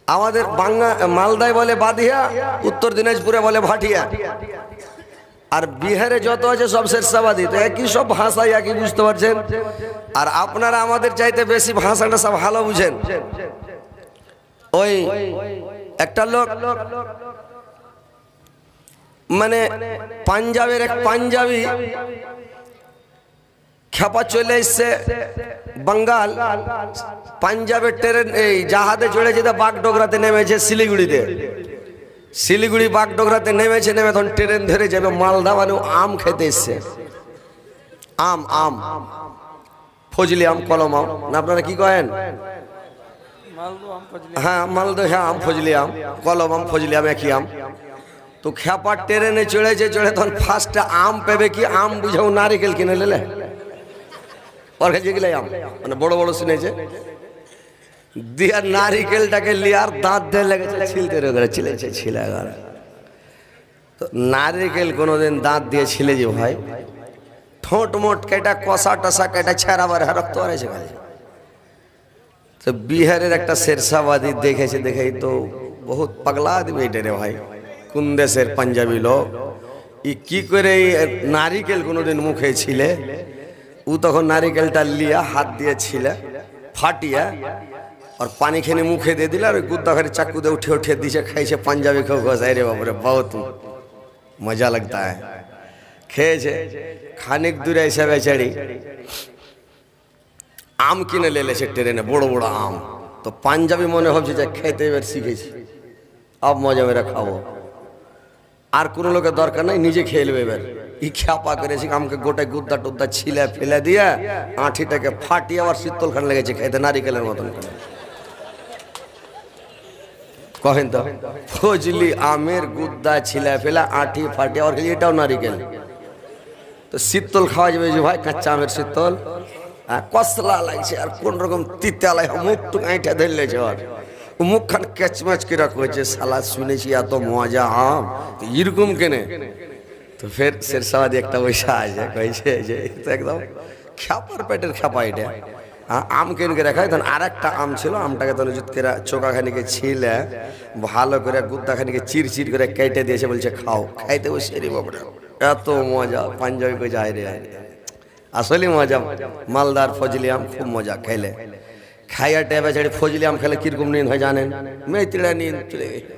আমাদের বাংলা মালদায় বলে বাদিয়া, উত্তর দিনাজপুরে বলে ভাটিয়া, আর বিহারে যত আছে সব শেরশাবাদী। তো একই সব ভাষা, একই, বুঝতে পারছেন? আর আপনারা আমাদের চাইতে বেশি ভাষাটা সব ভালো বুঝেন। ওই একটা লোক মানে পাঞ্জাবের এক পাঞ্জাবি খেপা চলে এসছে বাঙ্গাল, পাঞ্জাবের ট্রেন এই জাহাজে চড়ে যেতে বাগডোগরাতে নেমেছে শিলিগুড়িতে। শিলিগুড়ি বাগডোগরাতে নেমেছে, নেমে তখন ট্রেন ধরে যাবে মালদা, মানে আম খেতে এসছে। আম আম ফজলি আম, কলম আম না, আপনারা কি কহেন? হ্যাঁ মালদা, হ্যাঁ আম ফজলি আম, কলম আম ফজলি আম একই আম। তো খেপার ট্রেনে চড়েছে, চড়ে তখন ফার্স্টে আম পেবে কি, আম বুঝাও নারিকেল কিনে নিলে ওর কাছে গেলে আম মানে বড় বড় শুনেছে দিয়ে নারিকেলটাকে লিয়ার দাঁত দিয়ে লেগেছে ছিলতে রোগে ছিলেছে ছিলে। তো নারিকেল কোনোদিন দাঁত দিয়ে ছিলে যে ভাই, ঠোঁট মোট কেটা কষা টসা কেটা ছেঁড়াবার রক্ত আরেছে খালি। তো বিহারের একটা শেরশাবাদী দেখেছে, দেখেই তো বহুত পাগলা দিবে এটা রে ভাই, কোন দেশের পাঞ্জাবি লোক, ই কি করে নারিকেল কোনোদিন মুখে ছিলে। ও তখন নারিকেলটা লিয়া হাত দিয়ে ছিলে ফাটিয়া और पानी खेने मुखे दे दिला और गुद्दा खरी चाकू दे उठे उठे दिशे खाइছে पंजाबी खो घोसाई रे बाप रे, बहुत मजा लगता है। खेছে खानिक दूर ऐसे बेचारी आम किने ले लेছে ট্রেনে বড় বড় আম। তো পাঞ্জাবি মনে হচ্ছে যে খেতে এবার শিখেছি, अब मजा मेरा खाओ, আর কোন লোকের দরকার নাই, নিজে খেয়ে নেবে। এবার ই খ্যাপা করেছি আমকে গোটায় গুদ্দা টুদ্দা ছিলে ফেলে দিয়ে আঁঠিটাকে ফাটিয়ে আবার শীতল খান লেগেছে খেতে নারিকেলের মতন। কহেন তো ফজলি আমের গুদ্দা ছিলে ফেলে আঁঠি ফাটিয়ে আবার এটাও নারিকেল, তো শীতল খাওয়া যাবে যে ভাই, কাঁচা আমের শীতল কসলা লাগছে আর কোন রকম তিতা লাগে, মুখ টুক আঁঠা ধরলেছে আর মুখখান ক্যাচম্যাচ করে রাখছে। সালা শুনেছি এত মজা আম, এরকম কেনে? তো ফের শেরশাবাদী একটা পয়সা আছে, কইছে যে তো একদম খ্যাপার পেটের খ্যাপা এটা। আম কেনকে রাখায় তখন আর একটা আম ছিল, আমটাকে তখন জুতকেরা চোখাখানিকে ছিলে ভালো করে গুদ্দাখানিকে চির চির করে কেটে দিয়েছে, বলছে খাও। খাইতে বসে রে বাবরা এত মজা, পাঞ্জাবি কই যায় রে, আসলে মজা। মালদার ফজলি আম খুব মজা খাইলে। খাইয়া টেবে ছেড়ে ফজলি আম খেলে কিরকম নিন হয় জানেন? মেয়েতিরা নিন চলে গেছে।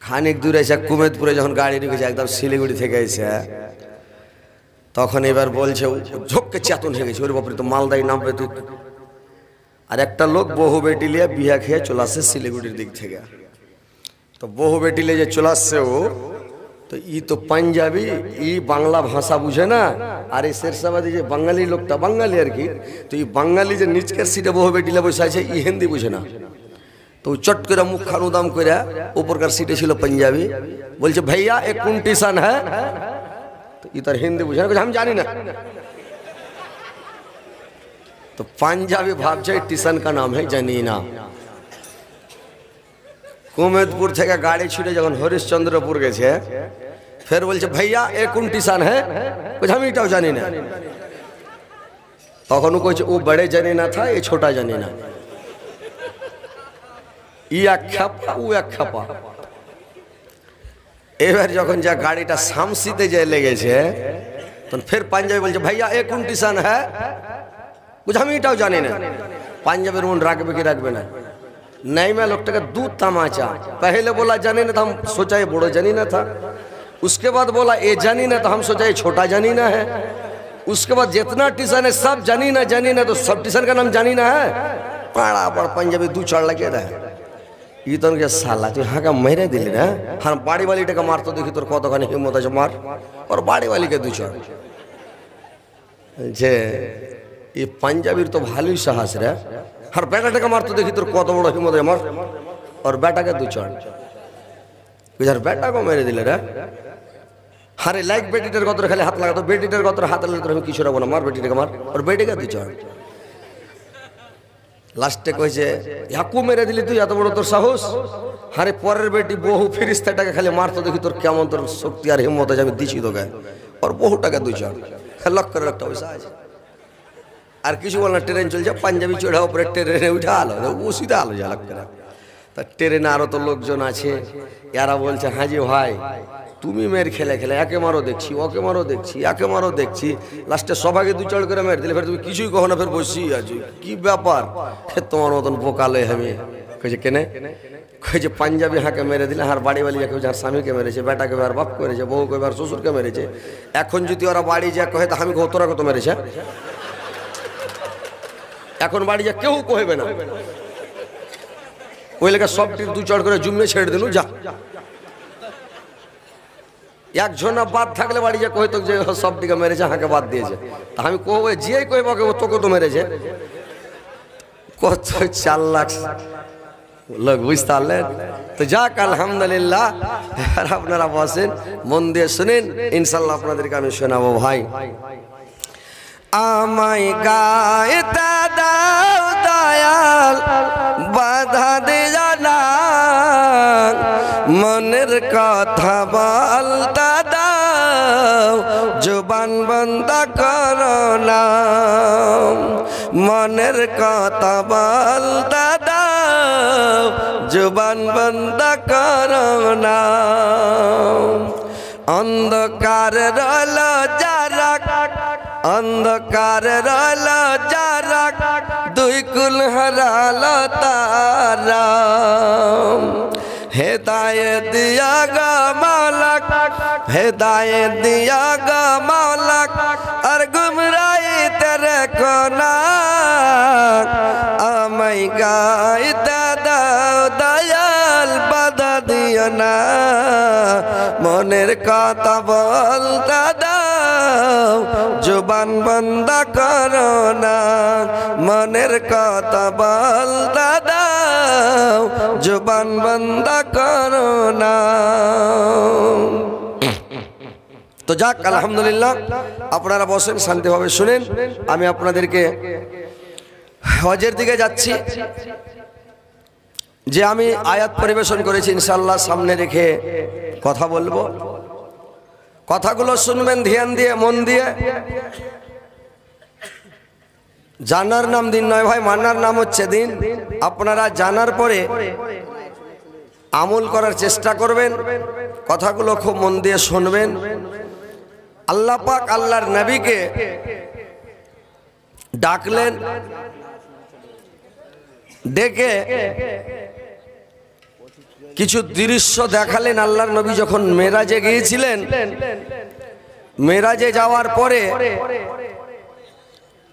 খানিক দূরে এসে কুমেদপুরে যখন গাড়ি ঢুকেছে একদম শিলিগুড়ি থেকে এসে, তখন এবার বলছে ঝোঁককে চেতন হয়ে গেছে, ওর বাপরে তো মালদাই নামবে তুই। আর একটা লোক বহু বেটি লিয়ে বিয়া খেয়ে চলে আসছে শিলিগুড়ির দিক থেকে। তো বহু বেটি লিয়ে যে চলে আসছে ও, তো ই তো পাঞ্জাবি, ই বাংলা ভাষা বুঝে না। আর এই শেরশাবাদী যে বাঙালি লোকটা, বাঙালি আর কি, তো এই বাঙালি যে নিচকের সিটে বহু বেটিলে বসে আছে, ই হিন্দি বুঝে না। তো চট করে মুখ খান উদাম করে উপরকার সিটে ছিল পাঞ্জাবি, বলছে ভাইয়া এ কোন টিউশন হ্যাঁ? তো ই তার হিন্দি বুঝে না, আমি জানি না। তো পাঞ্জাবি ভাবছে টিউশন কা নাম है জানি না। কুমেদপুর থেকে গাড়ি ছুটে যখন হরিশ্চন্দ্রপুর গেছে, ফের বলছে ভাইয়া এ কোন টিউশন হ্যাঁ? আমি এটাও জানি না। তখন ও কইছে ও বড়ে জানি না থা, এ ছোটা জানি না। ই এক খ্যাপা ও এক খ্যাপা। এবার যখন যা গাড়িটা শামসিতে যে লেগেছে, তখন ফের পাঞ্জাবি বলছে ভাইয়া এ কোন টিউশন হ্যাঁ? আমি এটাও জানি না। পাঞ্জাবের মন রাখবে কি রাখবে না? नहीं मैं लोग का दूध तमाचा, पहले बोला जानी ना था, हम सोचा ये बड़ो जानी ना था। उसके बाद बोला ये जानी ना, तो हम सोचा ये छोटा जानी ना है। उसके बाद जितना टीशन है सब जानी ना, तो सब टीशन का नाम जानी ना है। बड़ा बड़ा पंजाबी दू चढ़ लगे रहे ये तो उनके साला तू हाँ का मेरे दिल ना, हाँ बाड़ी वाली टेका मार तो देखी तो कत खानी हिम्मत है मार, और बाड़ी वाली के दू चढ़ जे ये पंजाबीर तो भालो ही साहस रे। हर बेटा टेका मार तो देखी तो कत बड़ हिम्मत है मार, और बेटा के दू चढ़ यार बेटा को मेरे दिल रे। हारे लाइक बेटीटर कतर खाली हाथ लगा, तो बेटीटर कतर हाथ लगे तो किछु रखबो ना, मार बेटीটাকে मार, और बेटी के दू चढ़। লাস্টে কইছে ইয়াকু মেরে দিলি তুই, এত বড় তোর সাহস? আরে পরের বেটি বহু ফেরেশতাটাকে খালি মারতো দেখি তোর কেমন তোর শক্তি আর হিম্মত আছে, আমি দিছি তোকে, আর বহু টাকা দুই চার লাখ করে একটা পয়সা আছে। আর কিছু বল না, ট্রেন চলছে, পাঞ্জাবি চড়া উপরে ট্রেনে উঠা আলো ও সিধা আলো যা লাখ করে। তা ট্রেনে আরো তো লোকজন আছে, এরা বলছে হাজি ভাই তুমি মেয়ের খেলে খেলে একে মারো দেখছি, ওকে মারো দেখছি, একে মারো দেখছি, লাস্টে সবাইকে দু চড় করে মেরে দিলে, ফের তুমি কিছুই কখনো ফের বসিয়ে আছো, কি ব্যাপার? তোমার মতন বোকালে আমি কইছে কেনে? কইছে পাঞ্জাবি হাঁকে মেরে দিলে, আর বাড়ি বাড়ি যাকে যার স্বামীকে মেরেছে, বেটাকে আর বাপ করেছে, বউকে আর শ্বশুরকে মেরেছে। এখন যদি ওরা বাড়ি যা কহে তা আমি তোরা কত মেরেছে? এখন বাড়ি যা কেউ কহবে না, ওই লেখা সবটির দু চড় করে জুমে ছেড়ে দিল যা। একজনা বাদ থাকলে বাড়ি যা কইতো যে সবটিকে মেরেছে, হাঁকে বাদ দিয়েছে, তা আমি কবে জিয়াই কইব ও তোকে তো মেরেছে। কত 4 লাখ লোক বুঝতে পারলেন তো। যাক আলহামদুলিল্লাহ, আপনারা বসেন, মন দিয়ে শুনেন, ইনশাল্লাহ আপনাদেরকে আমি শোনাবো। ভাই আমায় গাইতে দাও দয়াল, বাধা দিও না, মনের কথা বলতে দাও, জবান বন্ধ করো না, মনের কথা বলতে দাও, জবান বন্ধ করো না। অন্ধকার রইল যারা, অন্ধকার রইল যারা, দুই কুল হারালো তারা, হেদায়েত দিয়া গো মাওলা, হেদায়েত দিয়া গো মাওলা, আর গুমরাহি তেরে কোনা, আমায় গাইতে দাও দয়াল, বাধা দিও না, মনের কথা বলতে দাও, জবান বন্ধ করো না, মনের কথা বলতে দাও, জবান বন্ধ করো না। তো যাক আলহামদুলিল্লাহ, আপনারা বসেন, শান্তিভাবে শুনেন। আমি আপনাদেরকে হজের দিকে যাচ্ছি, যে আমি আয়াত পরিবেশন করেছি ইনশাআল্লাহ সামনে রেখে কথা বলবো, কথাগুলো শুনবেন ধ্যান দিয়ে, মন দিয়ে। জানার নাম দিন নয় ভাই, মানার নাম হচ্ছে দিন। আপনারা জানার পরে আমল করার চেষ্টা করবেন, কথাগুলো খুব মন দিয়ে শুনবেন। আল্লাহ পাক আল্লাহর নবীকে ডাকলেন, ডেকে কিছু দৃশ্য দেখালেন। আল্লাহর নবী যখন মেরাজে গিয়েছিলেন, মেরাজে যাওয়ার পরে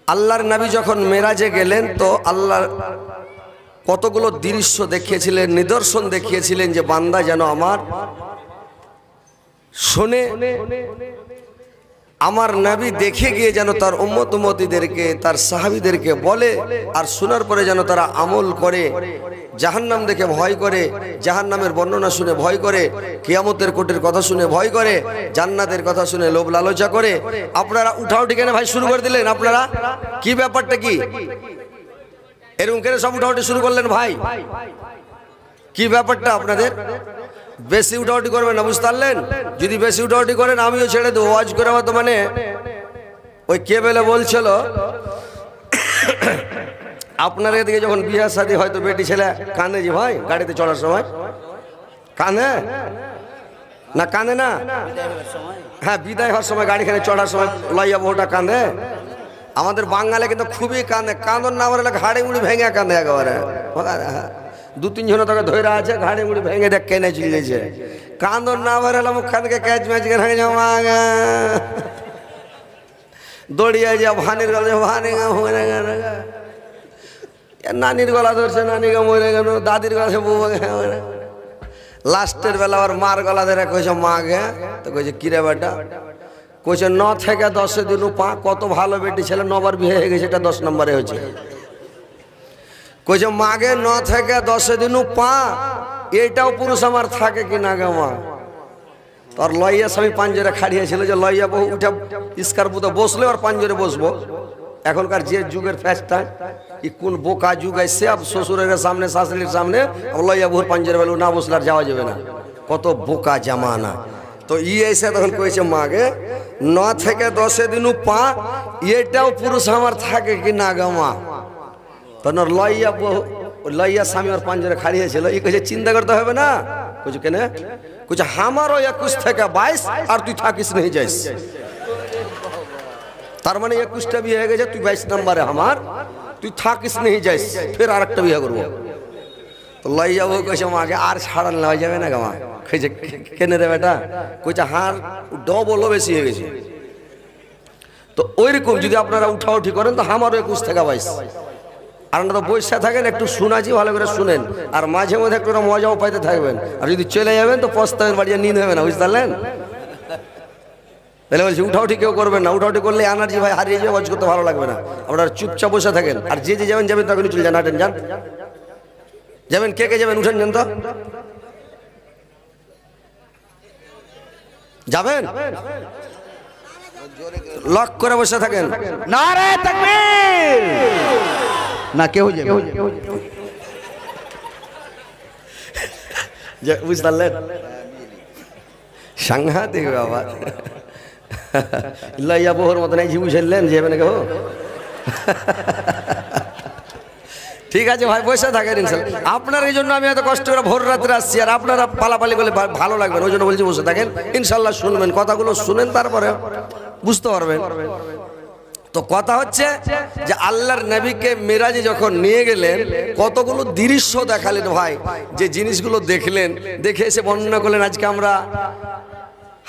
আল্লাহর নবী যখন মেরাজে গেলেন, তো আল্লাহর কতগুলো দৃশ্য দেখিয়েছিলেন, নিদর্শন দেখিয়েছিলেন, যে বান্দা যেন আমার শুনে, আমার নবী দেখে গিয়ে যেন তার উম্মত উম্মতীদেরকে, তার সাহাবীদেরকে বলে, আর শোনার পরে যেন তারা আমল করে, জাহান্নাম দেখে ভয় করে, জাহান্নামের বর্ণনা শুনে ভয় করে, কিয়ামতের কোটের কথা শুনে ভয় করে, জান্নাতের কথা শুনে লোভ লালসা করে। আপনারা উঠাউঠি কেন ভাই শুরু করে দিলেন? আপনারা কি ব্যাপারটা কি এরকম করে সব উঠাউঠি শুরু করলেন ভাই? কি ব্যাপারটা আপনাদের? বেশি উঠাউঠি করবেন না, বুঝতে পারলেন? যদি বেশি উঠাউঠি করেন আমিও ছেড়ে দেবো। ওয়াজ করে তো মানে ওই কে বেলে বলছিল, আপনার এদিকে যখন বিয়ে শাদী হয়তো বেটি ছেলে কাঁদে যে ভাই গাড়িতে চড়ার সময়, কাঁদে না? কাঁদে না? হ্যাঁ, বিদায় হওয়ার সময় গাড়িখানে চড়ার সময় লইয়া বউটা কাঁদে। আমাদের বাঙালি কিন্তু খুবই কাঁদে, কাঁদন না বলে ঘাড়ে মুড়ি ভেঙে কাঁদে একেবারে। দু তিন জন তাকে ধরে আছে, ঘাড়ে মুড়ি ভেঙে দেখ কেনে চলেছে। কাঁদন না বেরোলে মুখখান থেকে ক্যাচ ম্যাচ ভেঙে যাওয়া, দৌড়িয়ে যা ভানির গলা, ভানি নানির গলা ধরছে, নানিকে মরে গেল, দাদির গলা মরে। লাস্টের বেলা আবার মার গলা ধরে কইছে মা গে, তো কইছে কিরে বেটা, কইছে 9 থেকে 10 দিন পা, কত ভালো বেটি ছেলে, 9 বার বিয়ে হয়ে গেছে, এটা 10 নম্বরে হয়েছে। কইছে মাগে 9 থেকে 10 দিন পা, এইটাও পুরুষ আমার থাকে কিনা গে মা? তোর লইয়া স্বামী পাঞ্জরে খাড়িয়েছিল, যে লইয়া বহু উঠে স্কার্পুতে বসলে আর পাঞ্জরে বসবো। এখনকার যে যুগের ফ্যাশন, কোন বোকা যুগ আসছে, শ্বশুরের সামনে শাশুড়ির সামনে লইয়া বহুর পাঞ্জরে বেলু না বসলে আর যাওয়া যাবে না, কত বোকা জামানা। তো এসে তখন কইছে মাগে 9 থেকে 10 দিন পা, এটাও পুরুষ আমার থাকে কি না গে মা? তখন লইয়া বহু লইয়া স্বামী ওর পাঞ্জরে খাড়িয়েছিল, ই কইছে চিন্তা করতে হবে না। কইছে কেন? কইছে আমারও 21 থেকে 22 আর তুই থাকিস নেই যাইস। তার মানে 21টা বিয়ে হয়ে গেছে, তুই 22 নম্বরে আমার, তুই থাকিস নেই যাইস, ফের আরেকটা বিয়ে করবো। তো লইয়া ও কইছে মাকে আর ছাড়ান লওয়া যাবে না গামা। কইছে কেন রে বেটা? কইছে হার ডবলও বেশি হয়ে গেছে। তো ওইরকম যদি আপনারা উঠাউঠি করেন তো আমারও 21 থেকে 22। আর আপনারা বৈশা থাকেন, একটু শোনাচ্ছি ভালো করে শুনেন, আর মাঝে মধ্যে একটু মজাও পাইতে থাকবেন। আর যদি চলে যাবেন তো পস্তাবেন, বাড়িয়ে নিন হবে না, বুঝতে পারলেন? তাহলে বলছি উঠাউঠি কেউ করবেন না। উঠাউঠি করলে এনার্জি ভাই হারিয়ে যাবে, ওয়াজ করতে ভালো লাগবে না। আপনারা চুপচাপ বসে থাকেন, আর যে যে যাবেন যাবেন তখনই চলে যান। হাঁটেন যান, যাবেন কে কে যাবেন উঠেন যান তো যাবেন, লক করে বসে থাকেন। নারে তাকবীর। না কেউ যাবে, বুঝতে পারলেন? সাংঘাতিক বাবা, লইয়া বহুর মতন এই বুঝলেন যাবে না কেউ। ঠিক আছে ভাই, বসে থাকেন ইনশাআল্লাহ। আপনার এই জন্য আমি এত কষ্ট করে ভোর রাত্রে আসছি, আর আপনারা পালাপালি করলে ভালো লাগবে, ওই জন্য বলছি বসে থাকেন ইনশাআল্লাহ। শুনবেন কথাগুলো, শুনেন তারপরে বুঝতে পারবেন। তো কথা হচ্ছে যে আল্লাহর নবীকে মেরাজে যখন নিয়ে গেলেন কতগুলো দৃশ্য দেখালেন ভাই, যে জিনিসগুলো দেখলেন, দেখে এসে বর্ণনা করলেন। আজকে আমরা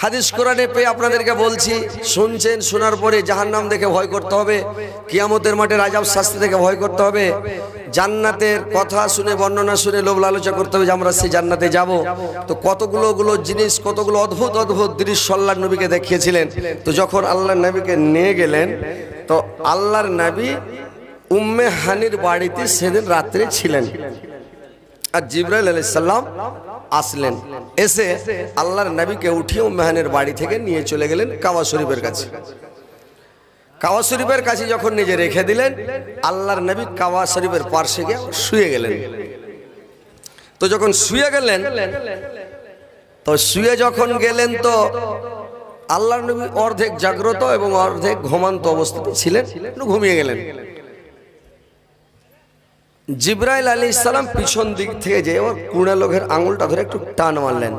হাদিস কোরআনে পেয়ে আপনাদেরকে বলছি, শুনছেন, শোনার পরে জাহান্নাম দেখে ভয় করতে হবে, কিয়ামতের মাঠে আযাব শাস্তি থেকে ভয় করতে হবে, জান্নাতের কথা শুনে বর্ণনা শুনে লোভ লালসা করতে হবে যে আমরা সেই জান্নাতে যাব। তো কতগুলো জিনিস, কতগুলো অদ্ভুত অদ্ভুত দৃশ্য আল্লাহর নবীকে দেখিয়েছিলেন। তো যখন আল্লাহর নবীকে নিয়ে গেলেন তো আল্লাহর নবী উম্মে হানির বাড়িতে সেদিন রাত্রে ছিলেন, আর জিবরাইল আলাইহিস সালাম আসলেন। এসে আল্লাহর নবীকে উঠিয়ে উম্মে হানির বাড়ি থেকে নিয়ে চলে গেলেন কাবা শরীফের কাছে। কাবা শরীফের কাছে যখন নিজে রেখে দিলেন, আল্লাহর নবী কাবা শরীফের পাশে গিয়ে শুয়ে গেলেন। তো যখন শুয়ে গেলেন, তো শুয়ে যখন গেলেন তো আল্লাহর নবী অর্ধেক জাগ্রত এবং অর্ধেক ঘুমন্ত অবস্থাতে ছিলেন, একটু ঘুমিয়ে গেলেন। জিবরাইল আলাইহিস সালাম পিছন দিক থেকে যে ওর কুড়া লোকের আঙুলটা ধরে একটু টান মারলেন।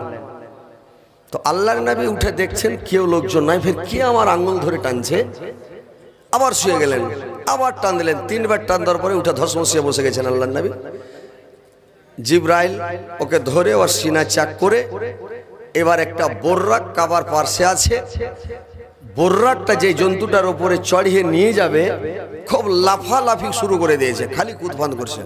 তো আল্লাহর নবী উঠে দেখছেন কেউ লোকজন নাই, ফের কে আমার আঙুল ধরে টানছে। আবার শুয়ে গেলেন, আবার টান দিলেন, 3বার টান দেওয়ার পরে উঠে ধসমসিয়ে বসে গেছেন আল্লাহর নবী। জিবরাইল ওকে ধরে ওর সিনা চাক করে এবার একটা বোররাক কাবার পাশে আছে, বোররাকটা যে জন্তুটার উপরে চড়িয়ে নিয়ে যাবে খুব লাফালাফি শুরু করে দিয়েছে, খালি কুদফান করছে।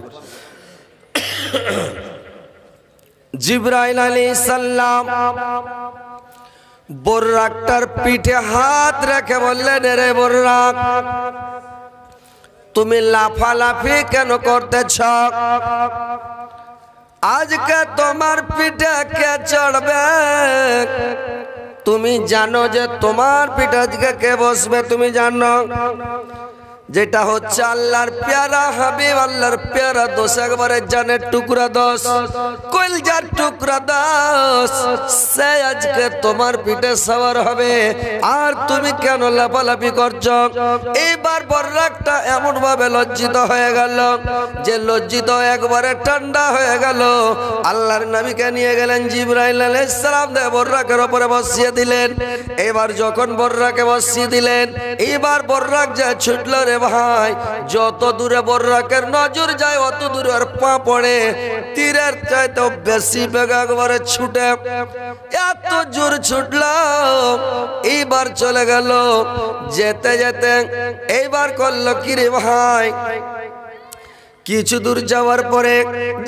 জিবরাইল আলাইহিস সালাম বোররাকটার পিঠে হাত রেখে বললেন, রে বোররাক, তুমি লাফালাফি কেন করতেছ? আজকে তোমার পিঠে কে চড়বে? তুমি জানো যে তোমার পিঠে আজকে কে বসবে? তুমি জানো যেটা হচ্ছে আল্লাহর প্যারা হাবিব, আল্লাহর প্যারা দোষ, একবারে জানের টুকরা দোষ, কলজার টুকরা দোষ, সে আজকে তোমার পিঠে সওয়ার হবে। আর তুমি কেন লাফালাফি করছো? এইবার বর্রাকটা এমন ভাবে লজ্জিত হয়ে গেল যে লজ্জিত একবারে ঠান্ডা হয়ে গেল। আল্লাহর নবীকে নিয়ে গেলেন জিবরাইল আলাইহিস সালাম, দিয়ে বর্রাকের উপরে বসিয়ে দিলেন। এবার যখন বর্রাকে বসিয়ে দিলেন, এবার বর্রাক যা ছুটল রে ভাই, যত দূরে বর্রাকের নজর যায় অত দূরে আর পা পড়ে, তীরের চাইতে বেশি বেগে একবারে ছুটে, এত জোর ছুটল। এইবার চলে গেল, যেতে যেতে এইবার করলো কি রে ভাই, কিছু দূর যাওয়ার পরে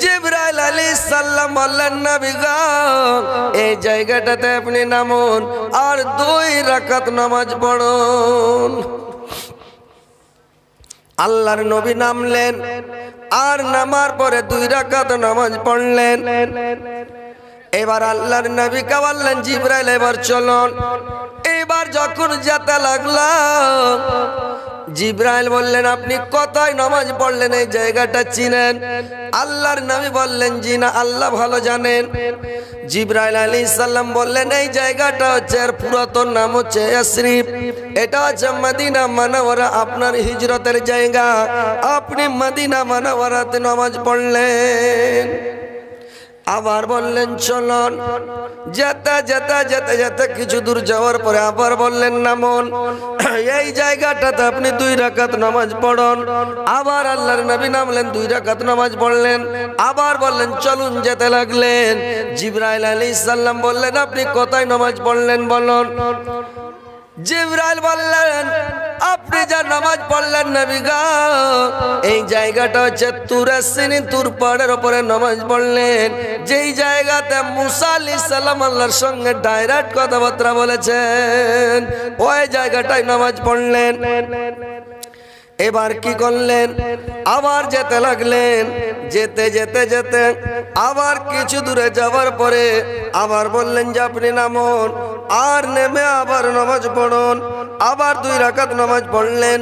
জিবরাইল আলাইহিস সালাম বললেন, নবী গো, এই জায়গাটাতে আপনি নামুন আর 2 রাকাত নামাজ পড়ুন। আল্লাহর নবী নামলেন, আর নামার পরে 2 রাকাত নামাজ পড়লেন। এবার আল্লাহর নবী বললেন, জিবরাইল এবার চলুন। এবার এইবার যখন যেতে লাগলাম, জিব্রাইল বললেন আপনি কোথায় নামাজ পড়লেন, এই জায়গাটা চিনেন? আল্লাহর নবী বললেন জি না, আল্লাহ ভালো জানেন। জিব্রাইল আলাইহিস সালাম বললেন এই জায়গাটা হচ্ছে, এর পুরাতন নাম হচ্ছে ইয়াসরিব, এটা হচ্ছে মদিনা মুনাওয়ারা, আপনার হিজরতের জায়গা। আপনি মদিনা মুনাওয়ারাতে নামাজ পড়লেন। আবার বললেন চলুন। যেতে যেতে যেতে যেতে কিছু দূর যাওয়ার পরে আবার বললেন নামুন, এই জায়গাটাতে আপনি 2 রাকাত নামাজ পড়ুন। আবার আল্লাহর নবী নামলেন, 2 রাকাত নামাজ পড়লেন। আবার বললেন চলুন, যেতে লাগলেন। জিবরাইল আলাইহিস সালাম বললেন আপনি কোথায় নামাজ পড়লেন বলুন। জিবরাইল বললেন আপনি যা নামাজ পড়লেন নবী গো, এই জায়গাটা হচ্ছে তুরে সিনি, তুর পাহাড়ের উপরে নামাজ পড়লেন, যেই জায়গাতে মুসা আলাইহিস সালাম আল্লাহর সঙ্গে ডাইরেক্ট কথাবার্তা বলেছেন, ওই জায়গাটায় নামাজ পড়লেন। এবার কি করলেন? আবার যেতে লাগলেন। যেতে যেতে যেতে আবার কিছু দূরে যাওয়ার পরে আবার বললেন যে আপনি নামুন। আর নেমে আবার নামাজ পড়ুন। আবার 2 রাকাত নামাজ পড়লেন।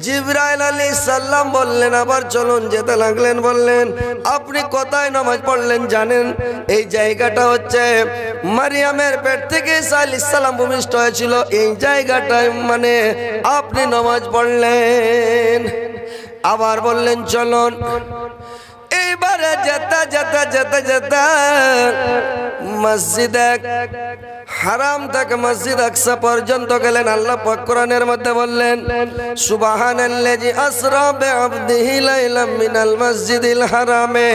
জিবরাইল আলাইহিস সালাম বললেন আবার চলুন, যেতে লাগলেন। বললেন আপনি কোথায় নামাজ পড়লেন জানেন? এই জায়গাটা হচ্ছে মারিয়ামের পেট থেকে ঈসা আলাইহিস সালাম ভূমিষ্ঠ হয়েছিল, এই জায়গাটায় মানে আপনি নামাজ পড়লেন। আবার বললেন চলুন। এইবারে যেতে যেতে যেতে যেতে মসজিদ হারাম থেকে মসজিদ আকসা পর্যন্ত গেলেন। আল্লাহ পাক কোরআনের মধ্যে বললেন সুবহানাল্লাযী আসরা বিআবদিহি লাইলাম মিনাল মাসজিদিল হারামে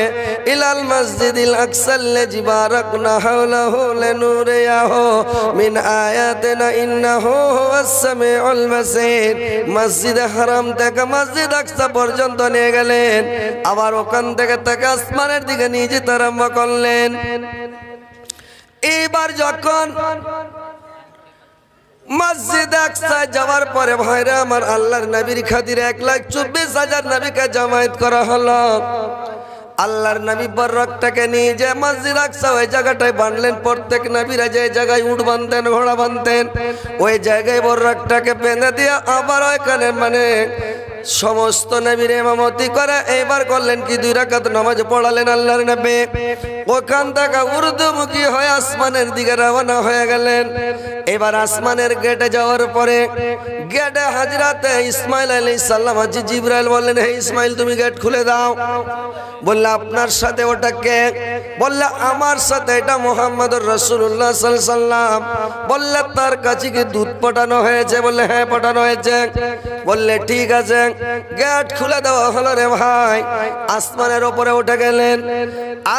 ইলাল মাসজিদিল আকসাল্লাযী বারাকনা হাওলাহু লিনুরিয়াহু মিন আয়াতিনা ইন্নাহু হুয়াস সামিউল বাসীর। মসজিদ হারাম থেকে মসজিদ আকসা পর্যন্ত নিয়ে গেলেন। আবার ওখান থেকে আসমানের দিকে নিয়ে যেতে আরম্ভ করলেন। এইবার যখন মসজিদ আকসা যাওয়ার পরে ভাইরা আমার, আল্লাহর নবীর খাতিরে 1,24,000 নবীকে জামায়াত করা হলো। আল্লাহর নবী বরকটাকে নিয়ে যে মসজিদ আকসা ওই জায়গাটায় বাঁধলেন। প্রত্যেক নবীরা যে জায়গায় উট বাঁধতেন, ঘোড়া বাঁধতেন, ওই জায়গায় বরকটাকে বেঁধে দিয়ে আবার ওইখানে মানে সমস্ত নবীর ইমামতি করে এইবার করলেন কি 2 রাকাত নামাজ পড়ালেন আল্লাহর নবী। ওখান থেকে উর্দুমুখী হয়ে আসমানের দিকে রওনা হয়ে গেলেন। এবার আসমানের গেটে যাওয়ার পরে গেটে হযরতে ইসমাইল আলাইহিস সালাম আছে। জিবরাইল বললেন হে ইসমাইল তুমি গেট খুলে দাও। বললে আপনার সাথে ওটা কে? বললে আমার সাথে এটা মুহাম্মদুর রাসূলুল্লাহ সাল্লাল্লাহু আলাইহি সাল্লাম। বললে তার কাছে কি দুধ পাঠানো হয়েছে? বললে হ্যাঁ পাঠানো হয়েছে। বললে ঠিক আছে, গেট খুলে দেওয়া হলো রে ভাই। আসমানের উপরে উঠে গেলেন।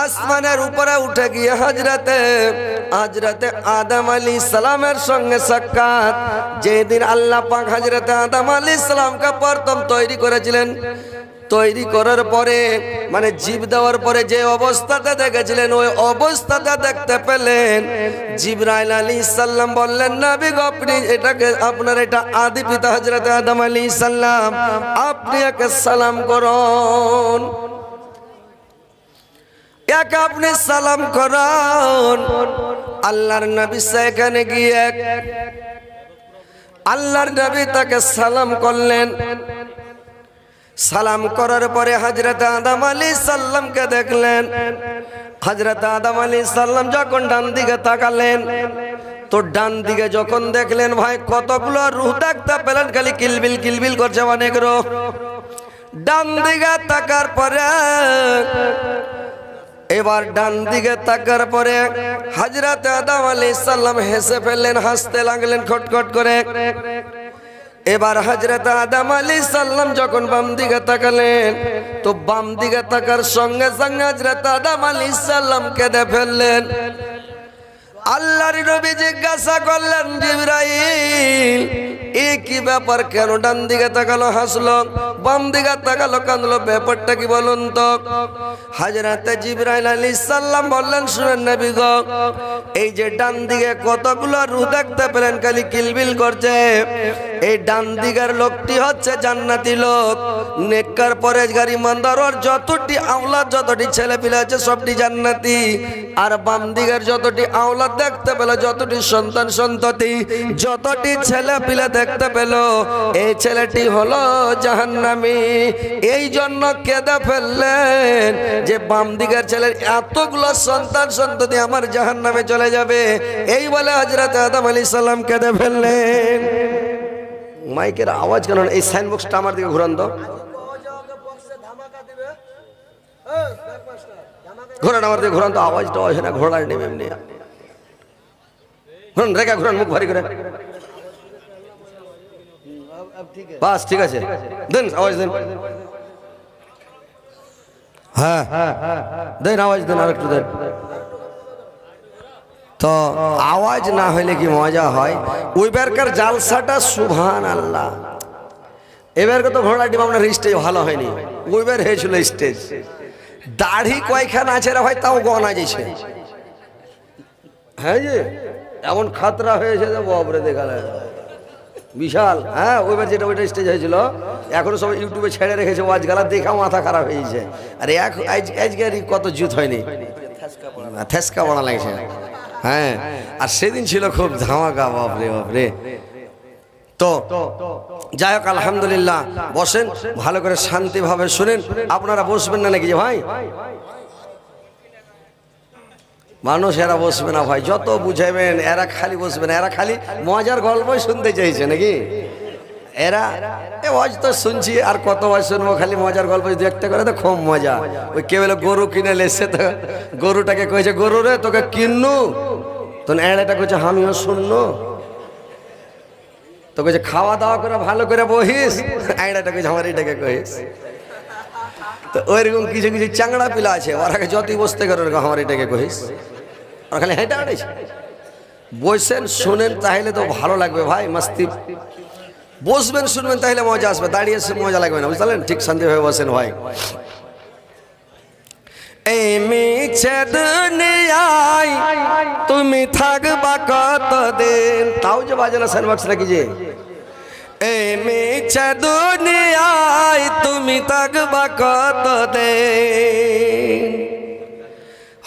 আসমানের উপরে উঠে গিয়ে হযরতে আদম আলাইহিস সালামের সঙ্গে সাক্ষাৎ। যেদিন আল্লাহ পাক হযরতে আদম আলাইহিস সালামকে প্রথম তৈরি করেছিলেন, তৈরি করার পরে মানে জীব দেওয়ার পরে যে অবস্থাতে দেখেছিলেন ওই অবস্থাতে দেখতে পেলেন। জিবরাইল আলাইহিস সালাম বললেন নবী গো আপনি এটাকে, আপনার এটা আদি পিতা হযরত আদম আলাইহিস সালাম, আপনি একে সালাম করুন, একে আপনি সালাম করুন। আল্লাহর নবী সেখানে গিয়ে আল্লাহর নবী তাকে সালাম করলেন। সালাম করার পরে হযরত আদম আলাইহিস সালামকে দেখলেন। হযরত আদম আলাইহিস সালাম যখন ডান দিকে তাকালেন তো ডান দিকে যখন দেখলেন ভাই কতগুলো রূহ দেখতে পেলেন, খালি কিলবিল কিলবিল করছে অনেক রূহ। ডান দিকে তাকার পরে এবার ডান দিকে তাকার পরে হযরত আদম আলাইহিস সালাম হেসে ফেললেন, হাসতে লাগলেন খটখট করে। এবার হযরত আদম আলাইহিস সালাম যখন বাম দিকে তাকালেন তো বাম দিকে তাকার সঙ্গে সঙ্গে হযরত আদম আলাইহিস সালাম কেঁদে ফেললেন। আল্লাহর নবী জিজ্ঞাসা করলেন জিবরাইল এ কি ব্যাপার, কেন ডান দিকে তাকালো হাসলো, বাম দিকে তাকালো কাঁদলো, ব্যাপারটা কি বলুন তো? হযরত জিবরাইল আলাইহিস সালাম বললেন শুনেন নবী গো, এই যে ডান দিকে কতগুলো রূহ দেখতে পেলেন খালি কিলবিল করছে, এই ডান দিকের লোকটি হচ্ছে জান্নাতি লোক, নেককার পরেজগার ইমানদার ওর যতটি আওলাদ যতটি ছেলে পিলে আছে সবটি জান্নাতি আর বাম দিকের যতটি আওলাদ দেখতে পেল যতটি সন্তান সন্ততি যতটি ছেলে পিলে দেখতে পেল এই ছেলেটি হলো জাহান্নামী এই জন্য কেঁদে ফেললেন যে বাম দিকের ছেলের এতগুলো সন্তান সন্ততি আমার জাহান্নামে চলে যাবে এই বলে হযরত আদম আলাইহিস সালাম কেঁদে ফেললেন মাইকের আওয়াজ কেন এই সাইন বক্সটা আমার দিকে ঘুরান তো ঘোরান আমার দিকে ঘোরান তো আওয়াজটা হয় না ঘোড়ার নেমে এমনি ঘুরান রেখা ঘুরান মুখ ভারী করে বাস ঠিক আছে দেন আওয়াজ দেন হ্যাঁ দেন আওয়াজ দেন আর একটু দেন তো আওয়াজ না হইলে কি মজা হয় ওইবারকার জালসাটা সুবহানাল্লাহ এবারকে তো ঘোড়া ডিম আপনার স্টেজ ভালো হয়নি ওইবার হয়েছিল স্টেজ দাড়ি কয়খান আছে রে ভাই তাও গনা যাইছে হ্যাঁ যে এমন খাতরা হয়েছে যে বাপরে দেখা যায় বিশাল হ্যাঁ ওইবার যেটা ওইটা স্টেজ হয়েছিল এখনো সব ইউটিউবে ছেড়ে রেখেছে ওয়াজ গালা দেখা মাথা খারাপ হয়েছে আর আজকের কত জুত হয়নি থেসকা বড়া লাগছে হ্যাঁ আর সেদিন ছিল খুব ধামাকা বাপরে বাপরে তো যাই হোক আলহামদুলিল্লাহ বসেন ভালো করে শান্তিভাবে শুনেন আপনারা বসবেন না নাকি যে ভাই মানুষ এরা বসবে না ভাই যত বুঝাইবেন এরা খালি বসবে না এরা খালি মজার গল্পই শুনতে চাইছে নাকি এরা ওয়াজ তো শুনছি আর কত ওয়াজ শুনবো খালি মজার গল্প দেখতে করে তো খুব মজা ওই কে বলে গরু কিনে লেসে তো গরুটাকে কয়েছে গরু রে তোকে কিননু তো এড়াটা কইছে আমিও শুননু তো কইছে খাওয়া দাওয়া করে ভালো করে বহিস এড়াটা কইছে আমার এটাকে কহিস তো ওইরকম কিছু কিছু চাংড়া পিলা আছে ওরাকে যতই বসতে করে আমার এটাকে কহিস আর খালি হেঁটে আড়াইছে বসেন শুনেন তাহলে তো ভালো লাগবে ভাই মাস্তি বসবেন শুনবেন তাহলে মজা আসবে দাঁড়িয়ে মজা লাগবে না বুঝলেন ঠিক শান্তিভাবে বসেন ভাই এই মিছে দুনিয়ায় তুমি থাকবা কতদিন তাও যে বাজে না সাইন বক্স নাকি যে এই মিছে দুনিয়ায় তুমি থাকবা কতদিন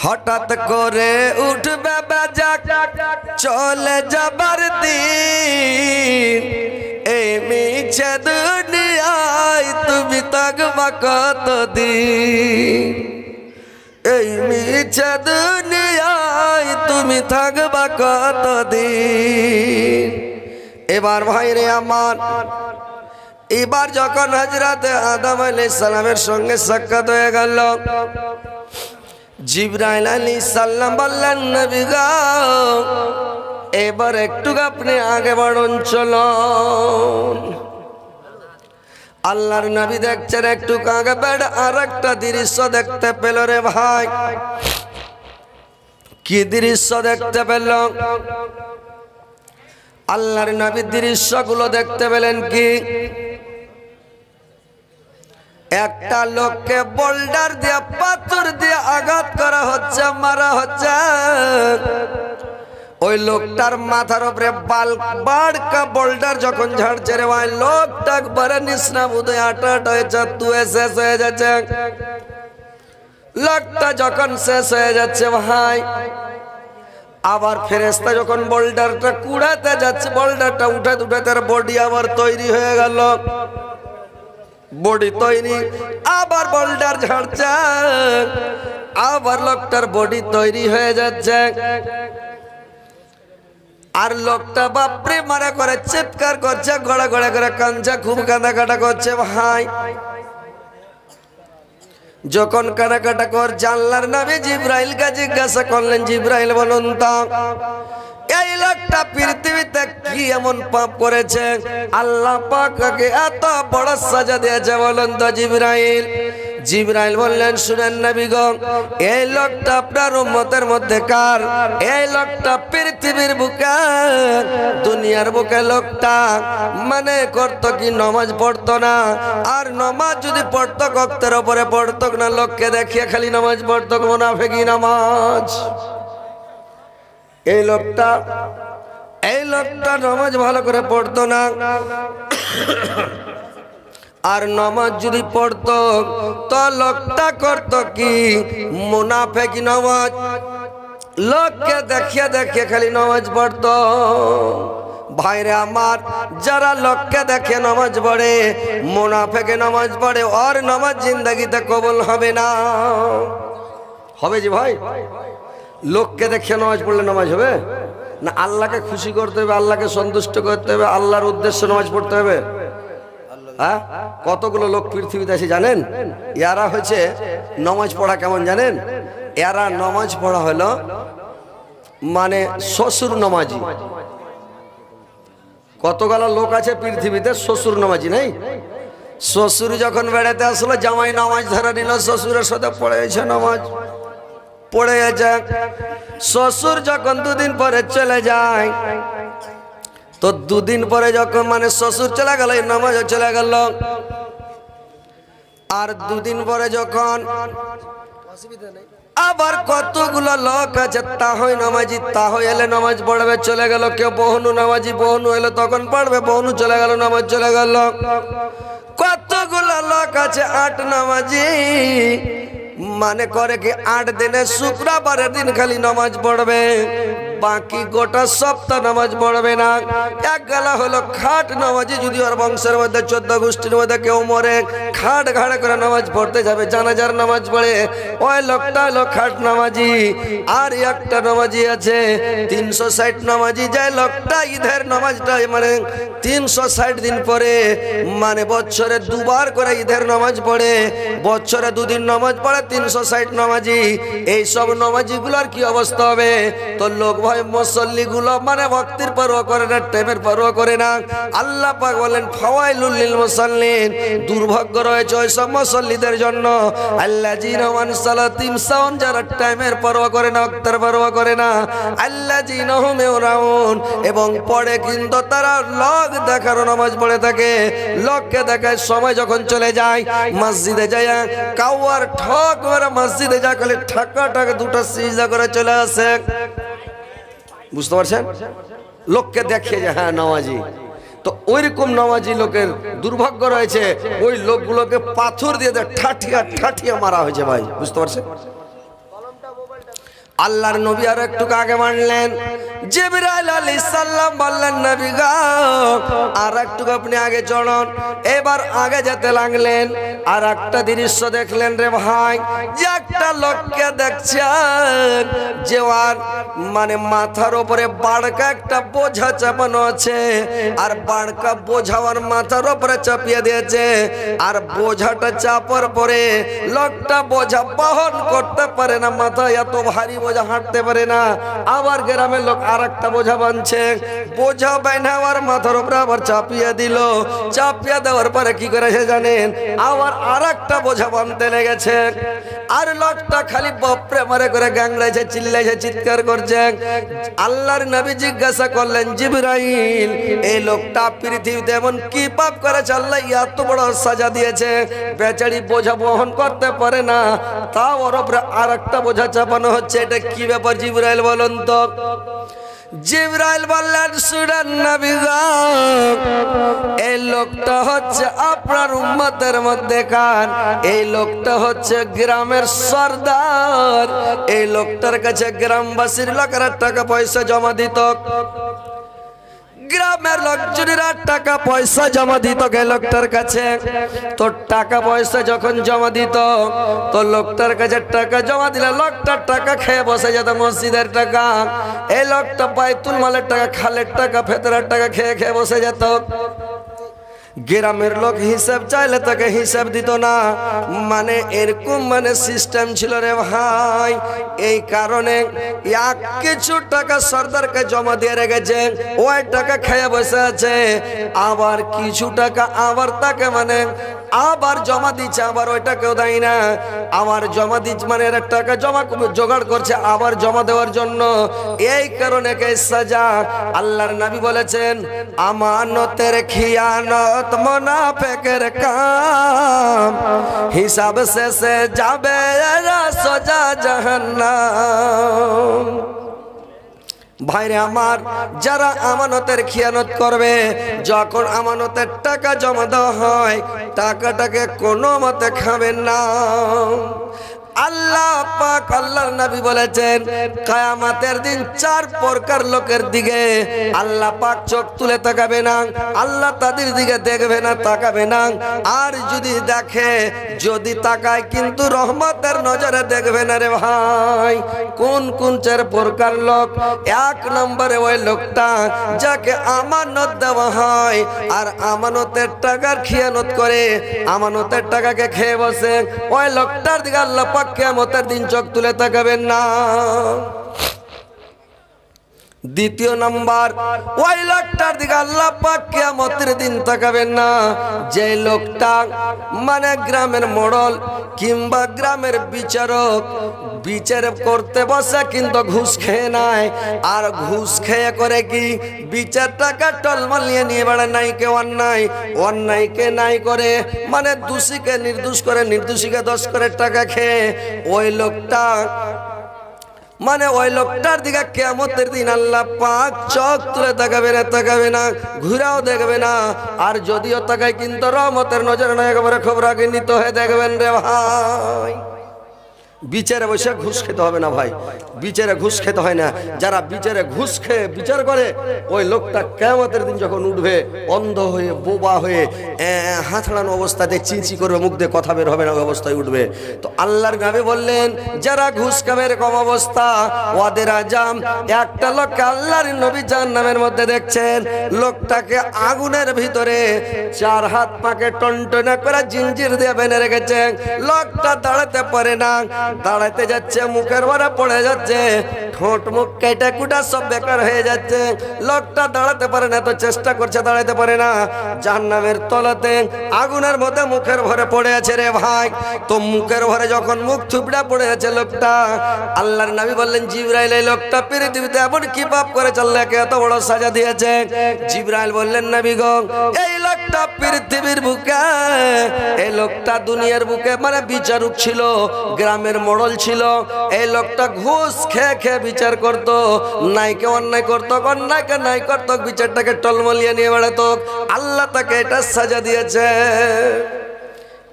হঠাৎ করে উঠবে বেজাক চলে যাবার দিন এই মিছে দুনিয়ায় তুমি থাকবা কতদিন এই মিছে দুনিয়ায় তুমি থাকবা কতদিন এবার ভাইরে আমার এবার যখন হযরত আদম আলাইহিস সালামের সঙ্গে সাক্ষাৎ হয়ে গেল জিবরাইল আলাইহিস সালাম বললেন নবী গো এবার একটু আপনি আগে বাড়ুন চলুন আল্লাহর নবী দেখছেন একটু আগে বেড়ে আর একটা দৃশ্য দেখতে পেল রে ভাই কি দৃশ্য দেখতে পেল আল্লাহর নবী দৃশ্যগুলো দেখতে পেলেন কি একটা লোককে বোল্ডার দিয়ে পাথর দিয়ে আঘাত করা হচ্ছে মারা হচ্ছে ওই লোকটার মাথার উপরে বাড়কা বোল্ডার যখন ঝাড়ছে রে ভাই লোকটা একবারে নিষ্ণাবুদ আটা হয়েছে তুই শেষ হয়ে যাচ্ছে লোকটা যখন শেষ হয়ে যাচ্ছে ভাই আবার ফেরেশতা যখন বোল্ডারটা কুড়াতে যাচ্ছে বোল্ডারটা উঠাতে উঠাতে তার বডি আবার তৈরি হয়ে গেল বডি তৈরি আবার বোল্ডার ঝাড়ছে আবার লোকটার বডি তৈরি হয়ে যাচ্ছে আর লোকটা বাপরে মারা করে চিৎকার করছে গড়া গড়া করে কাঁদছে খুব কাঁদাকাটা করছে ভাই যখন কাটাকাটা কর জানলার নবী জিবরাইলকে জিজ্ঞাসা করলেন জিবরাইল বলুন তো এই লোকটা পৃথিবীতে কি এমন পাপ করেছে আল্লাহ পাক ওকে এত বড় সাজা দিয়েছে বলুন তো জিবরাইল জিবরাইল বললেন শুনেন নবী গো এই লোকটা আপনার উম্মতের মধ্যে কার এই লোকটা পৃথিবীর বুকে দুনিয়ার বুকে লোকটা মানে করতো কি নামাজ পড়তো না আর নামাজ যদি পড়তো কক্তের উপরে পড়তো না লোককে দেখিয়ে খালি নামাজ পড়তো মুনাফিকি নামাজ এই লোকটা নামাজ ভালো করে পড়তো না আর নামাজ যদি পড়তো তো লোকটা করতো কি মুনাফিকি নামাজ, লোককে দেখিয়ে দেখিয়ে খালি নামাজ পড়তো। ভাইরে আমার, যারা লোককে দেখে নামাজ পড়ে, মুনাফিকে নামাজ পড়ে, আর নামাজ জিন্দেগিতে কবুল হবে না। হবে জি ভাই? লোককে দেখে নামাজ পড়লে নামাজ হবে না? আল্লাহকে খুশি করতে হবে, আল্লাহকে সন্তুষ্ট করতে হবে, আল্লাহর উদ্দেশ্যে নামাজ পড়তে হবে। হ্যাঁ, কতগুলো লোক পৃথিবীতে আছে জানেন? এরা হচ্ছে নামাজ পড়া কেমন জানেন? এরা নামাজ পড়া হলো মানে শ্বশুর নামাজি। কতগুলো লোক আছে পৃথিবীতে শ্বশুর নামাজি নেই? শ্বশুর যখন বেড়াতে আসলো, জামাই নামাজ ধরে নিল, শ্বশুরের সাথে পড়েছে নামাজ, পড়ে গেছে। শ্বশুর যখন দুদিন পরে চলে যায়, তো দুদিন পরে যখন মানে শ্বশুর চলে গেল, নামাজও চলে গেল। আর দুদিন পরে যখন আবার কতগুলো লোক আছে তাহই নামাজি, তাহই এলে নামাজ পড়বে, চলে গেল। কেউ বহুনু নামাজি, বহুনু এলে তখন পড়বে, বহুনু চলে গেল, নামাজ চলে গেল। কতগুলো লোক আছে আট নামাজি, মানে করে কি 8 দিনে শুক্রবারের দিন খালি নামাজ পড়বে, বাকি গোটা সপ্তাহ নামাজ পড়বে না। এক গেলা হলো খাট নামাজি, যদি ওর বংশের মধ্যে 14 গোষ্ঠীর মধ্যে কেউ মরে, খাট ঘাড়ে করে নামাজ পড়তে যাবে, জানাজার নামাজ পড়ে, ওই লোকটা হলো খাট নামাজি। আর একটা নামাজি আছে 360 নামাজি, যে লোকটা ঈদের নামাজটা মানে 360 দিন পরে, মানে বছরে দুবার করে ঈদের নামাজ পড়ে, বছরে 2 দিন নামাজ পড়ে, 360 নামাজি। এই সব নামাজি গুলার কি অবস্থা হবে? তো লোক ভাই মুসল্লি গুলো মানে ভক্তির পরোয়া করে না, টাইমের পরোয়া করে না। আল্লাহ পাক বলেন ফাওয়াইলুল লিল মুসাল্লিন, দুর্ভাগ্য রয়েছে ওই সব মুসল্লিদের জন্য, আল্লাযিনা আন সালাতিম সাউন, যারা টাইমের পরোয়া করে না, ওয়াক্তের পরোয়া করে না, আল্লাযিনা হুম ইউরাউন, এবং পড়ে কিন্তু তারা লোক দেখার নামাজ পড়ে থাকে। লোককে দেখায় সময় যখন চলে যায়, মসজিদে যায় কাওয়ার ঠক মারা, মসজিদে যা খালি ঠাকা ঠাকা দুটো সিজদা করে চলে আসে। বুঝতে পারছেন? লোককে দেখে যে হ্যাঁ নামাজি। তো ওইরকম নামাজি লোকের দুর্ভাগ্য রয়েছে, ওই লোকগুলোকে পাথর দিয়ে ঠাঠিয়া ঠাঠিয়া মারা হয়েছে ভাই। বুঝতে পারছেন? আল্লাহর নবী আর একটু আগে মানলেন, জিবরাইল আলাইহিস সালাম বললেন নবী গো আর একটু আপনি আগে চলুন। এবার আগে যেতে লাগলেন, আর একটা দৃশ্য দেখলেন রে ভাই, যে একটা লোককে দেখছেন যে আর মানে মাথার উপরে বাড়কা একটা বোঝা চাপানো আছে, আর বাড়কা বোঝাওয়ার মাথার উপরে চাপিয়ে দিয়েছে, আর বোঝাটা চাপার পরে লোকটা বোঝা বহন করতে পারে না, মাথায় এত ভারী বোঝা হাঁটতে পারে না। আবার গ্রামের লোক আর একটা বোঝা বানছে, বোঝা বাইনাওয়ার মাথার উপরে আবার চাপিয়ে দিল, চাপিয়ে দেওয়ার পরে কি করেছে জানেন? আবার আর একটা বোঝা বানতে লেগেছে। আর লোকটা খালি বাপরে মারে করে গাংড়াইছে, চিল্লাইছে, চিৎকার করছে। আল্লাহর নবী জিজ্ঞাসা করলেন, জিবরাইল এই লোকটা পৃথিবীতে এমন কি পাপ করেছে আল্লাহ এত বড় সাজা দিয়েছে? বেচারি বোঝা বহন করতে পারে না, তাও ওর উপরে আর একটা বোঝা চাপানো হচ্ছে, এটা কি ব্যাপার জিবরাইল বলুন তো? জিবরাইল বললেন, শুনেন নবী গো, এই লোকটা হচ্ছে আপনার উম্মতের মধ্যে কার, এই লোকটা হচ্ছে গ্রামের সর্দার। এই লোকটার কাছে গ্রামবাসীর লোকেরা টাকা পয়সা জমা দিত, গ্রামের লোকজনেরা টাকা পয়সা জমা দিত লোকটার কাছে। তো টাকা পয়সা যখন জমা দিত, তো লোকটার কাছে টাকা জমা দিলে লোকটার টাকা খেয়ে বসে যেত, মসজিদের টাকা। এই লোকটা বাইতুল মালের টাকা, খালের টাকা, ফেতরার টাকা খেয়ে খেয়ে বসে যেত। গ্রামের লোক হিসাব চাইলে তাকে হিসাব দিত না, মানে এরকম মানে সিস্টেম ছিল রে ভাই। এই কারণে এক কিছু টাকা সর্দারকে জমা দিয়ে রেখেছে, ওই টাকা খেয়ে বসে আছে। আবার কিছু টাকা আবার তাকে মানে আবার জমা দিচ্ছে, আবার ওইটা কেউ দেয় না, আবার জমা দিচ্ছে, মানে এর টাকা জমা জোগাড় করছে আবার জমা দেওয়ার জন্য। এই কারণে কে সাজা। আল্লাহর নবী বলেছেন, আমানতের খিয়ানত মুনাফিকের কাম, হিসাব শেষে যাবে এরা সোজা জাহান্নাম। ভাইরে আমার, যারা আমানতের খিয়ানত করবে, যখন আমানতের টাকা জমা দেওয়া হয় টাকাটাকে কোনো মতে খাবেন না। আল্লাহ পাক আল্লাহর নবী বলেছেন কিয়ামতের দিন 4 প্রকার লোকের দিকে আল্লাহ পাক চোখ তুলে তাকাবে না, আল্লাহ তাদের দিকে দেখবে না, তাকাবে না। আর যদি দেখে, যদি তাকায়, কিন্তু রহমতের নজরে দেখবে না রে ভাই। কোন কোন 4 প্রকার লোক? 1 নম্বরে ওই লোকটা যাকে আমানত দেওয়া হয় আর আমানতের টাকার খিয়ানত করে, আমানতের টাকাকে খেয়ে বসে, ওই লোকটার দিকে আল্লাহ পাক কিয়ামতের দিন চোখ তুলে তাকাবেন না। দ্বিতীয় নাম্বার, ওই লোকটার দিকে আল্লাহ পাক কিয়ামতের দিন তাকাবেন না যে লোকটা মানে গ্রামের মোড়ল কিংবা গ্রামের বিচারক, বিচার করতে বসে কিন্তু ঘুষ খেয়ে নেয়। আর ঘুষ খেয়ে করে কি, বিচার টাকা টলমলিয়ে নিয়ে বেড়ায়। নাইকে অন্যায়, অন্যায়কে নাই করে, মানে দোষীকে নির্দোষ করে, নির্দোষীকে দোষ করে টাকা খেয়ে ওই লোকটা, মানে ওই লোকটার দিকে কিয়ামতের দিন আল্লাহ পাক চোখ তুলে তাকাবে না, তাকাবে না, ঘুরাও দেখবে না। আর যদিও তাকায় কিন্তু রহমতের নজরে না, একেবারে খবরান্বিত হয়ে দেখবেন রে ভাই। বিচারে বসে ঘুষ খেতে হবে না ভাই, বিচারে ঘুষ খেতে হয় না। যারা বিচারে ঘুষ খেয়ে বিচার করে, ওই লোকটা কিয়ামতের দিন যখন উঠবে অন্ধ হয়ে, বোবা হয়ে, হাতড়ানো অবস্থাতে চিঁচি করবে, মুখ দিয়ে কথা বের হবে না, ওই অবস্থায় উঠবে। তো আল্লাহর নবী বললেন যারা ঘুষ খাবে এরকম অবস্থা, ওদের আজাম। একটা লোককে আল্লাহর নবী জাহান্নামের মধ্যে দেখছেন, লোকটাকে আগুনের ভিতরে 4 হাত পাকে টনটনা করে জিঞ্জির দিয়ে বেঁধে রেখেছেন। লোকটা দাঁড়াতে পারে না, দাঁড়াতে যাচ্ছে মুখের ভরে পড়ে যাচ্ছে, ঠোঁট মুখ কেটে কুটা সব বেকার হয়ে যাচ্ছে। লোকটা দাঁড়াতে পারে না, তো চেষ্টা করছে, দাঁড়াতে পারে না। জাহান্নামের তলাতে আগুনের মধ্যে মুখের ভরে পড়ে আছে রে ভাই। তো মুখের ভরে যখন মুখ থুবড়া পড়ে আছে লোকটা, আল্লাহর নবী বললেন জিবরাইল, এই লোকটা পৃথিবীতে এমন কি পাপ করে আল্লাহকে এত বড় সাজা দিয়েছে? জিবরাইল বললেন নবী গো, এই লোকটা পৃথিবীর বুকে, এই লোকটা দুনিয়ার বুকে মানে বিচারক ছিল, গ্রামের মোড়ল ছিল। এই লোকটা ঘুষ খেয়ে খেয়ে বিচার করত, নাইকে অন্যায় করত, অন্যায়কে নাই করত, বিচারটাকে টলমলিয়ে নিয়ে বেড়াতো। আল্লাহ তাকে এটা সাজা দিয়েছে।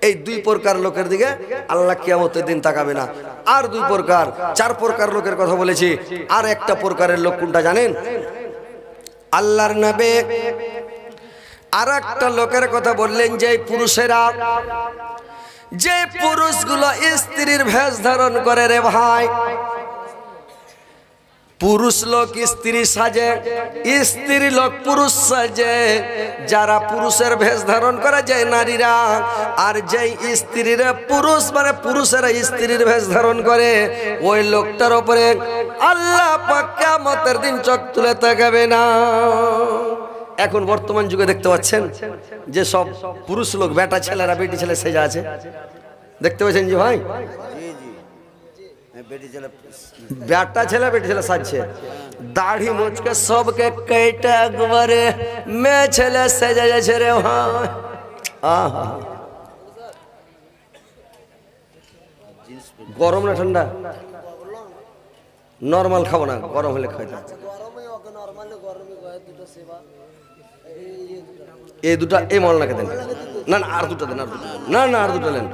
এই 2 প্রকার লোকের দিকে আল্লাহ কিয়ামতের দিন তাকাবে না। আর 2 প্রকার, 4 প্রকার লোকের কথা বলেছি। আর একটা প্রকারের লোক কোনটা জানেন? আল্লাহর নবী আর একটা লোকের কথা বললেন, যে পুরুষেরা, যে পুরুষগুলো স্ত্রীর ভেষ ধারণ করে রে ভাই। পুরুষ লোক স্ত্রী সাজে, স্ত্রী লোক পুরুষ সাজে। যারা পুরুষের ভেষ ধারণ করে যায় নারীরা, আর যেই স্ত্রীরা পুরুষ মানে পুরুষেরা স্ত্রীর ভেষ ধারণ করে, ওই লোকটার উপরে আল্লাহ পাক কিয়ামতের দিন চোখ তুলে তাকাবে না। এখন বর্তমান যুগে দেখতে পাচ্ছেন যে সব পুরুষ লোক, বেটা ছেলেরা বেটি ছেলে সেজে আছে, দেখতে পাচ্ছেন জি ভাই? বেটা ছেলে বেটি ছেলে সাজছে, দাড়ি মুছকে সবকে কেটে একবারে মেয়ে ছেলে সেজে যাচ্ছে রে ভাই। গরম না ঠান্ডা? নরমাল খাবো না, গরম হলে খাইতে। এই দুটা এই মলনাকে দেন, না না আর দুটা দেন, আর দুটা না না আর দুটা দেন।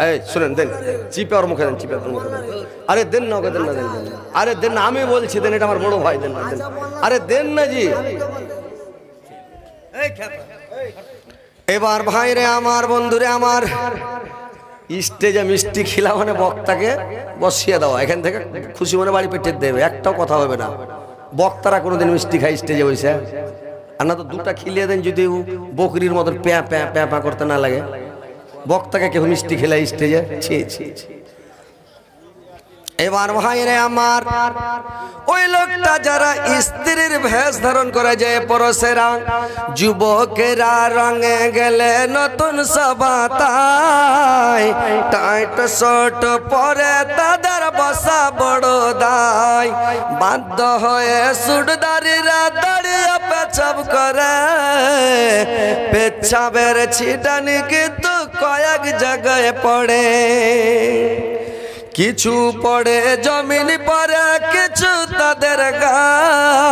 এই শুনেন, দেন চিপে ওর মুখে দেন, চিপে ওর মুখে দেন। আরে দেন না, ওকে দেন না, দেন। আরে দেন না, আমি বলছি দেন, এটা আমার বড় ভাই, দেন না, দেন। আরে দেন না জি। এবার ভাইরে আমার, বন্ধুরে আমার, স্টেজে মিষ্টি খিলা মানে বক্তাকে বসিয়ে দেওয়া, এখান থেকে খুশি মনে বাড়ি পেটে দেবে, একটাও কথা হবে না। বক্তারা কোনোদিন মিষ্টি খায় স্টেজে বসে? আর না তো 2টা খিলিয়ে দেন, যদি বকরির মতন প্যাঁ প্যাঁ প্যাঁ প্যাঁ করতে না লাগে। বক্তাকে কেউ মিষ্টি খেলায় স্টেজে? ছি ছি ছি। এবার ভাইরে আমার, ওই লোকটা যারা স্ত্রীর ভেষ ধারণ করে যায় পুরুষেরা, যুবকেরা রঙে গেলে নতুন সবাতায়, টাইট শর্ট পরে তাদের বসা বড় দায়, বাধ্য হয়ে সুটদারিরা দাঁড়িয়ে পেছাব করে, পেছাবের ছিটানি কিন্তু কয়েক জায়গায় পড়ে, কিছু পড়ে জমিন পরে, কিছু তাদের গায়ে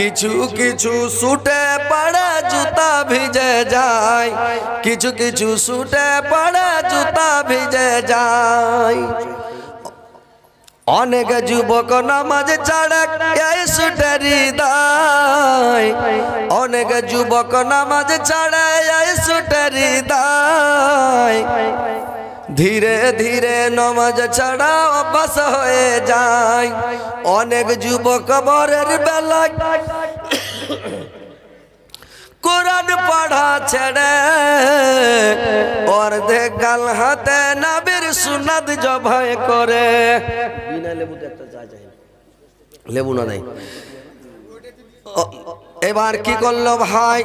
কিছু কিছু ছুটে পড়ে জুতা ভিজে যায়, কিছু কিছু ছুটে পড়ে জুতা ভিজে যায়। অনেক যুবক নামাজ ছাড়ে এই ছুটেরি দায়, অনেক যুবক নামাজ ছাড়ে এই ছুটেরি দায়। ধীরে ধীরে নামাজ ছাড়া অভ্যাস হয়ে যায়। অনেক যুবক বরের বেলায় কোরআন পড়া ছেড়ে অর্ধেক গাল হাতে নবীর সুন্নাত জবাই করে। বিনা লেবুতে একটা চা চাই, লেবু না নাই। এবার কি করলো ভাই,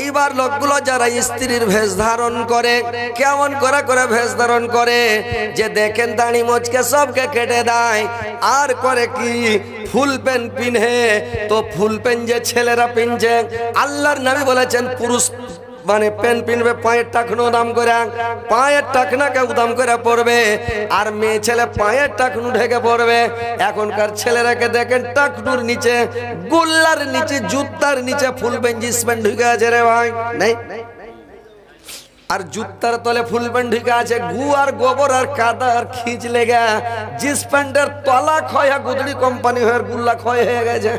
এইবার লোকগুলো যারা স্ত্রীর ভেষ ধারণ করে, কেমন করে করে ভেষ ধারণ করে যে দেখেন দাড়ি মোচকে সবকে কেটে দেয়, আর করে কি ফুল প্যান্ট পিনে। তো ফুল প্যান্ট যে ছেলেরা পিনছে, আল্লাহর নবী বলেছেন পুরুষ মানে প্যান্ট পিনবে পায়ের টাকনো দাম করে, পায়ের টাকনাকে উদাম করে পড়বে, আর মেয়ে ছেলে পায়ের টাকনু ঢেকে পড়বে। এখনকার ছেলেরাকে দেখেন টাকনুর নিচে, গুল্লার নিচে, জুতার নিচে ফুল প্যান্ট জিন্স প্যান্ট ঢুকে আছে রে ভাই, নাই? আর জুতার তলে ফুল প্যান্ট ঢুকে আছে, গু আর গোবর আর কাদা আর খিচ লেগে জিন্স প্যান্টের তলা ক্ষয়, গুদড়ি কোম্পানি হয়ে গুল্লা ক্ষয় হয়ে গেছে।